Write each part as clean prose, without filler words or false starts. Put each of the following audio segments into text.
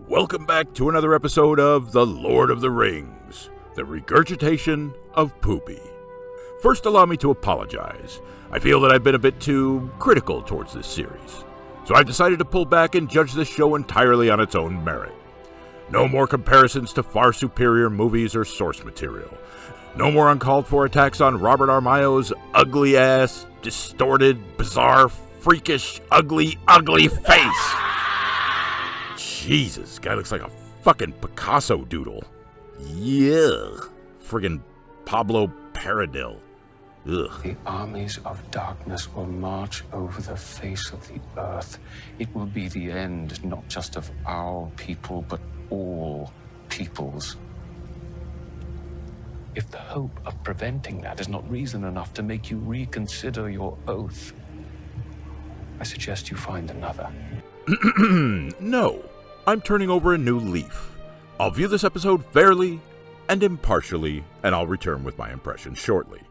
Welcome back to another episode of The Lord of the Rings, the regurgitation of Poopy. First, allow me to apologize. I feel that I've been a bit too critical towards this series, so I've decided to pull back and judge this show entirely on its own merit. No more comparisons to far superior movies or source material. No more uncalled for attacks on Robert Armaio's ugly-ass, distorted, bizarre, freakish, ugly face. Jesus, guy looks like a fucking Picasso doodle. Yeah, friggin' Pablo Paradil. Ugh. The armies of darkness will march over the face of the earth. It will be the end, not just of our people, but all peoples. If the hope of preventing that is not reason enough to make you reconsider your oath, I suggest you find another. No, I'm turning over a new leaf. I'll view this episode fairly and impartially, and I'll return with my impressions shortly.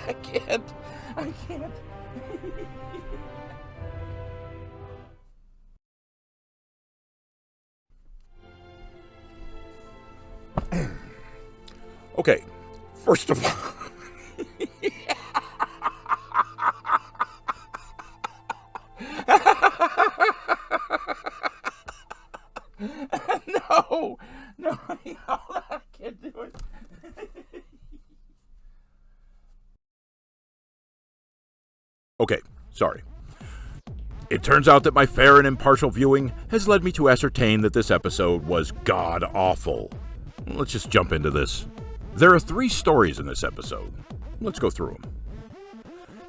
I can't. Okay, first of all, no, I can't do it. Okay, sorry. It turns out that my fair and impartial viewing has led me to ascertain that this episode was god-awful. Let's just jump into this. There are 3 stories in this episode. Let's go through them.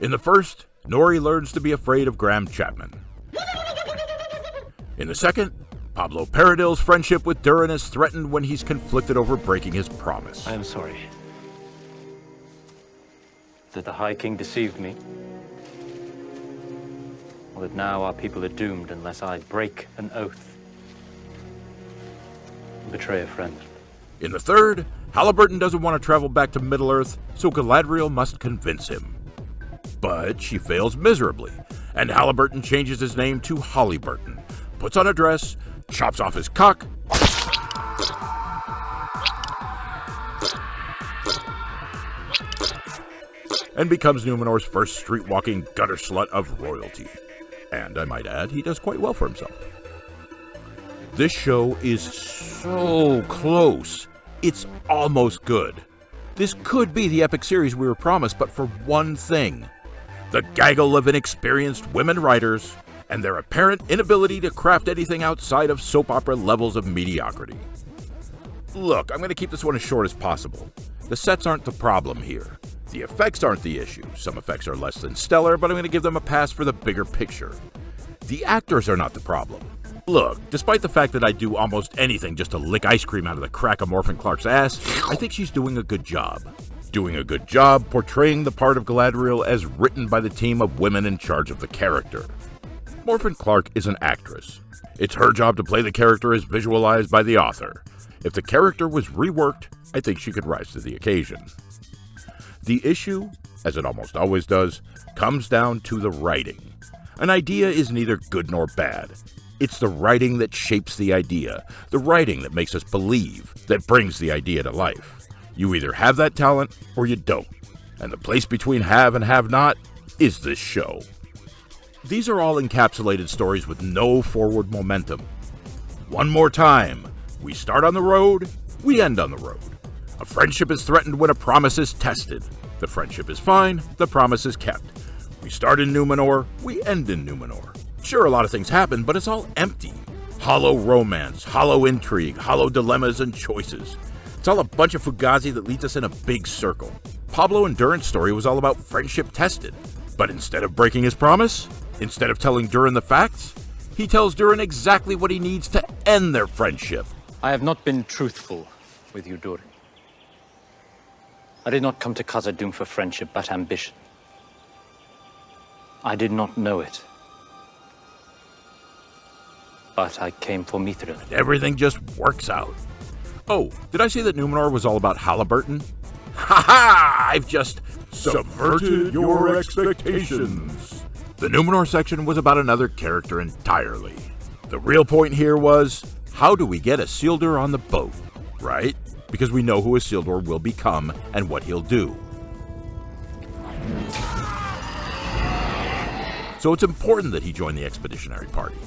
In the first, Nori learns to be afraid of Graham Chapman. In the second, Pablo Paradil's friendship with Durin is threatened when he's conflicted over breaking his promise. I am sorry that the High King deceived me, or that now our people are doomed unless I break an oath and betray a friend. In the third, Halliburton doesn't want to travel back to Middle-earth, so Galadriel must convince him. But she fails miserably, and Halliburton changes his name to Hollyburton, puts on a dress, chops off his cock, and becomes Numenor's first street-walking gutter slut of royalty. And I might add, he does quite well for himself. This show is so close. It's almost good. This could be the epic series we were promised, but for one thing. The gaggle of inexperienced women writers and their apparent inability to craft anything outside of soap opera levels of mediocrity. Look, I'm going to keep this one as short as possible. The sets aren't the problem here. The effects aren't the issue. Some effects are less than stellar, but I'm going to give them a pass for the bigger picture. The actors are not the problem. Look, despite the fact that I do almost anything just to lick ice cream out of the crack of Morfinn Clark's ass, I think she's doing a good job. Doing a good job portraying the part of Galadriel as written by the team of women in charge of the character. Morfinn Clark is an actress. It's her job to play the character as visualized by the author. If the character was reworked, I think she could rise to the occasion. The issue, as it almost always does, comes down to the writing. An idea is neither good nor bad. It's the writing that shapes the idea, the writing that makes us believe, that brings the idea to life. You either have that talent or you don't, and the place between have and have not is this show. These are all encapsulated stories with no forward momentum. One more time, we start on the road, we end on the road. A friendship is threatened when a promise is tested. The friendship is fine, the promise is kept. We start in Numenor, we end in Numenor. Sure, a lot of things happen, but it's all empty. Hollow romance, hollow intrigue, hollow dilemmas and choices. It's all a bunch of fugazi that leads us in a big circle. Pablo and Durin's story was all about friendship tested. But instead of breaking his promise, instead of telling Durin the facts, he tells Durin exactly what he needs to end their friendship. I have not been truthful with you, Durin. I did not come to Khazad-dûm for friendship, but ambition. I did not know it. but I came for Mithril. And everything just works out. Oh, did I say that Numenor was all about Halliburton? Ha ha! I've just subverted your expectations. The Numenor section was about another character entirely. The real point here was, how do we get Isildur on the boat, right? Because we know who Isildur will become and what he'll do. So it's important that he join the expeditionary party.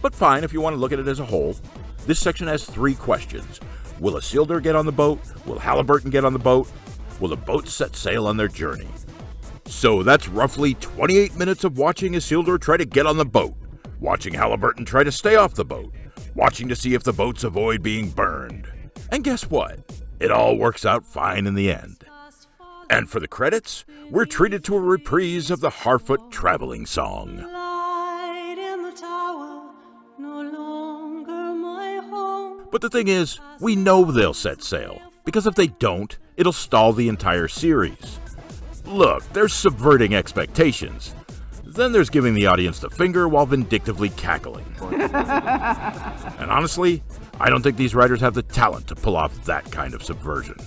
But fine, if you want to look at it as a whole, this section has 3 questions. Will Isildur get on the boat? Will Halliburton get on the boat? Will the boat set sail on their journey? So that's roughly 28 minutes of watching Isildur try to get on the boat, watching Halliburton try to stay off the boat, watching to see if the boats avoid being burned. And guess what? It all works out fine in the end. And for the credits, we're treated to a reprise of the Harfoot traveling song. But the thing is, we know they'll set sail, because if they don't, it'll stall the entire series. Look, there's subverting expectations. Then there's giving the audience the finger while vindictively cackling. And honestly, I don't think these writers have the talent to pull off that kind of subversion.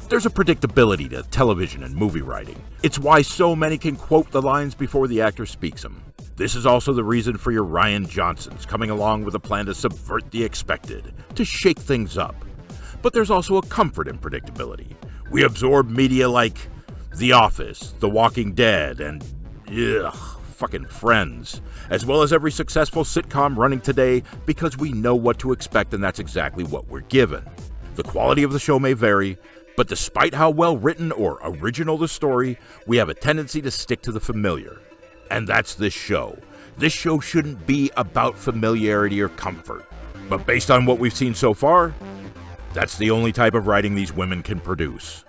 There's a predictability to television and movie writing. It's why so many can quote the lines before the actor speaks them. This is also the reason for your Rian Johnsons coming along with a plan to subvert the expected, to shake things up. But there's also a comfort in predictability. We absorb media like The Office, The Walking Dead, and fucking Friends, as well as every successful sitcom running today because we know what to expect and that's exactly what we're given. The quality of the show may vary, but despite how well written or original the story, we have a tendency to stick to the familiar. And that's this show. This show shouldn't be about familiarity or comfort. But based on what we've seen so far, that's the only type of writing these women can produce.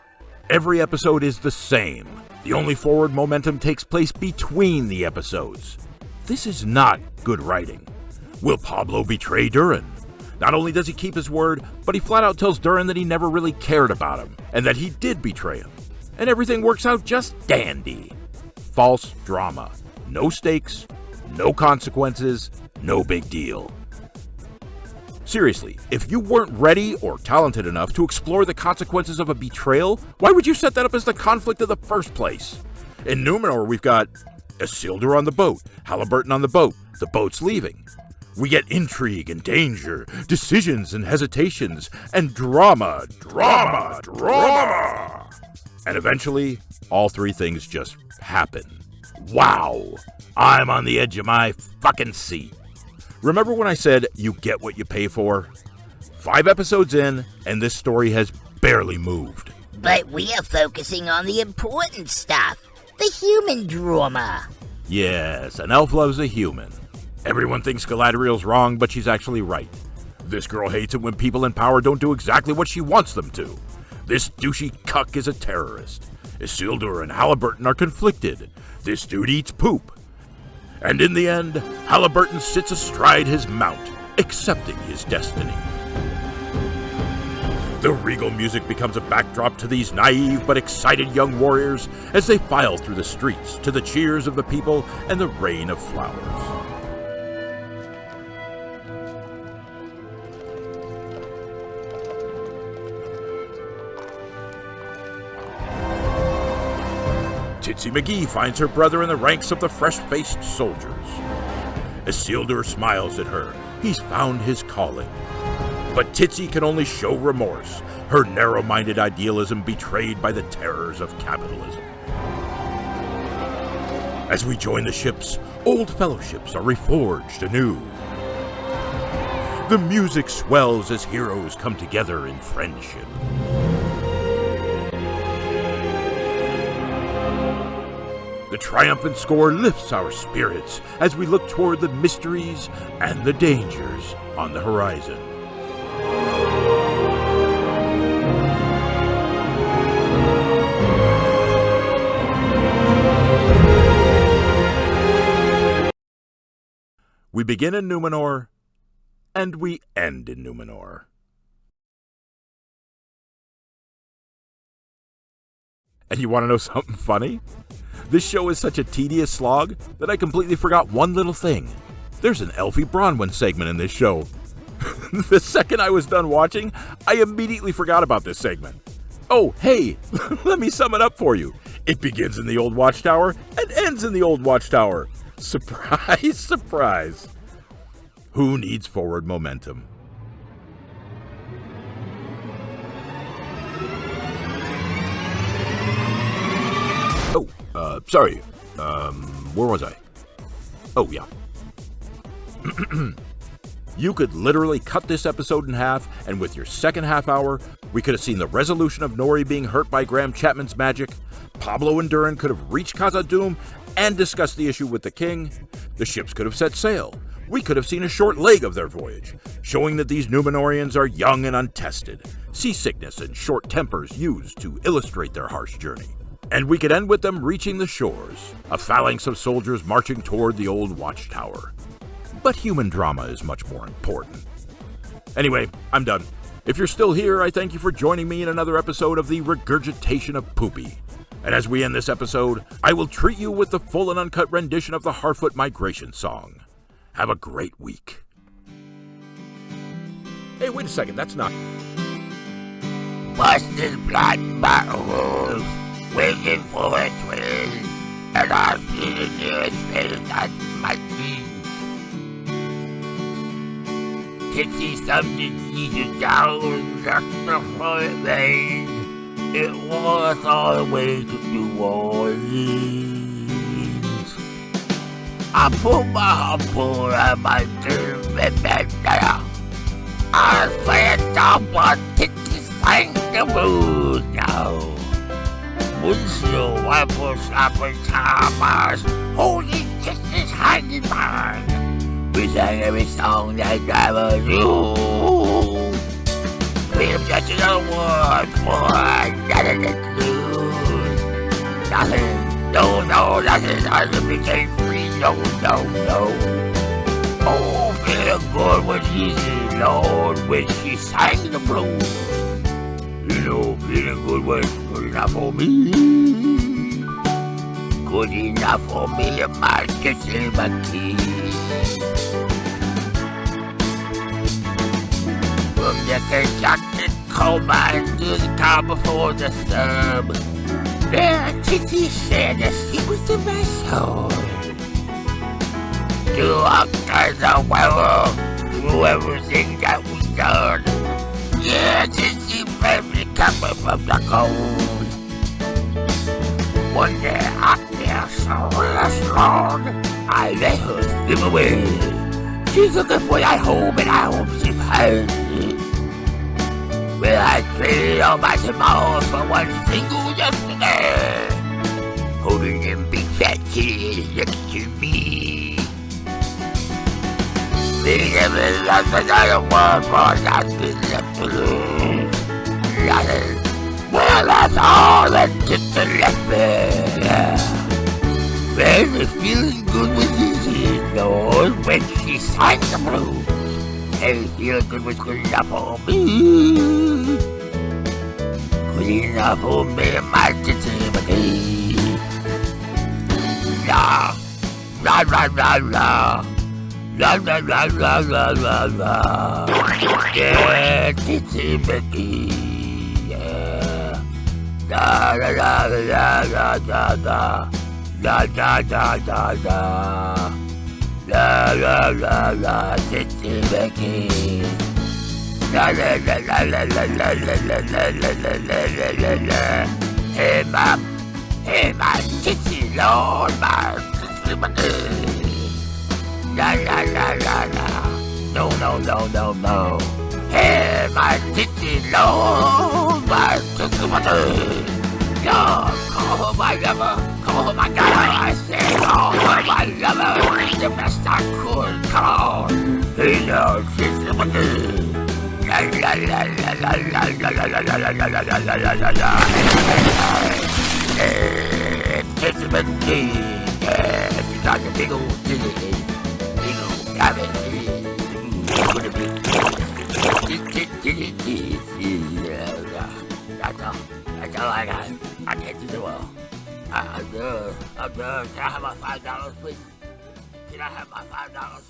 Every episode is the same. The only forward momentum takes place between the episodes. This is not good writing. Will Pablo betray Durin? Not only does he keep his word, but he flat out tells Durin that he never really cared about him, and that he did betray him. And everything works out just dandy. False drama. No stakes, no consequences, no big deal. Seriously, if you weren't ready or talented enough to explore the consequences of a betrayal, why would you set that up as the conflict in the first place? In Numenor, we've got Isildur on the boat, Halliburton on the boat's leaving. We get intrigue and danger, decisions and hesitations, and drama. And eventually, all 3 things just happen. Wow! I'm on the edge of my fucking seat. Remember when I said you get what you pay for? 5 episodes in, and this story has barely moved. But we are focusing on the important stuff. The human drama. Yes, an elf loves a human. Everyone thinks Galadriel's wrong, but she's actually right. This girl hates it when people in power don't do exactly what she wants them to. This douchey cuck is a terrorist. Isildur and Halliburton are conflicted. This dude eats poop. And in the end, Halliburton sits astride his mount, accepting his destiny. The regal music becomes a backdrop to these naive but excited young warriors as they file through the streets to the cheers of the people and the rain of flowers. Titsy McGee finds her brother in the ranks of the fresh-faced soldiers. Isildur smiles at her. He's found his calling. But Titsy can only show remorse, her narrow-minded idealism betrayed by the terrors of capitalism. As we join the ships, old fellowships are reforged anew. The music swells as heroes come together in friendship. The triumphant score lifts our spirits as we look toward the mysteries and the dangers on the horizon. We begin in Numenor, and we end in Numenor. And you want to know something funny? This show is such a tedious slog that I completely forgot one little thing. There's an Elfie Bronwyn segment in this show. The second I was done watching, I immediately forgot about this segment. Oh, hey, let me sum it up for you. It begins in the old watchtower and ends in the old watchtower. Surprise, surprise. Who needs forward momentum? Oh, sorry. Where was I? Oh, yeah. You could literally cut this episode in half, and with your second half hour, we could have seen the resolution of Nori being hurt by Graham Chapman's magic, Pablo and Durin could have reached Khazad-dûm and discussed the issue with the king, the ships could have set sail, we could have seen a short leg of their voyage, showing that these Númenóreans are young and untested, seasickness and short tempers used to illustrate their harsh journey. And we could end with them reaching the shores, a phalanx of soldiers marching toward the old watchtower. But human drama is much more important. Anyway, I'm done. If you're still here, I thank you for joining me in another episode of the Regurgitation of Poopy. And as we end this episode, I will treat you with the full and uncut rendition of the Harfoot Migration song. Have a great week. Hey, wait a second, that's not... Busted black battles, waiting for a twin, and I've seen the nearest face at my feet. Tipsy something seized down, left the floor vein. It was all the way to New Orleans. I pulled my harpoon and my turban. I said, "Double titty sang the moon now." Windshield wiper slapping timers, holding kisses hanging by. We sang every song that driver knew. Freedom just another word for nothing to lose. Nothing, no, nothing. I became free, no. Oh, feeling good was easy, Lord, when she sang the blues. You know, feeling good was good enough for me. Good enough for me and my kissing my teeth. From the conducted coal mine to the car before the sub, there Titty said that she was the best soul. Do all kinds of well through everything that was done. Yeah, Titty bravely coming from the cold. One day out there so long, I let her slip away. She's looking for that home and I hope she finds it. Well, I traded all my tomorrows for one single yesterday, holding them big fat titties next to me. Leaving them in another world for nothing left to lose. Nothing. Well, that's all that Titty left me. Well, the feeling good was easy, Lord, when she sang the blues. Hey, feeling good was good enough for me. Good enough for me and my Titty. La. Yeah, Titty Mickey. Yeah. Da. La, Titty Mickey. La. Hey, my Titty, Lord, my Titty Mickey. La. No. Hey, my Titty, Lord, my Titty Mickey. Lord, call her my lover, call her my daughter, I said, call her my lover, the best I could call. Hey, Lord, Titty Mickey. La. Titty Mickey. Yeah, she got the big old titty, big old rabbit titty. With a big titty. That's all I got. I can't do the well. I'm good. Can I have my $5, please? Can I have my $5?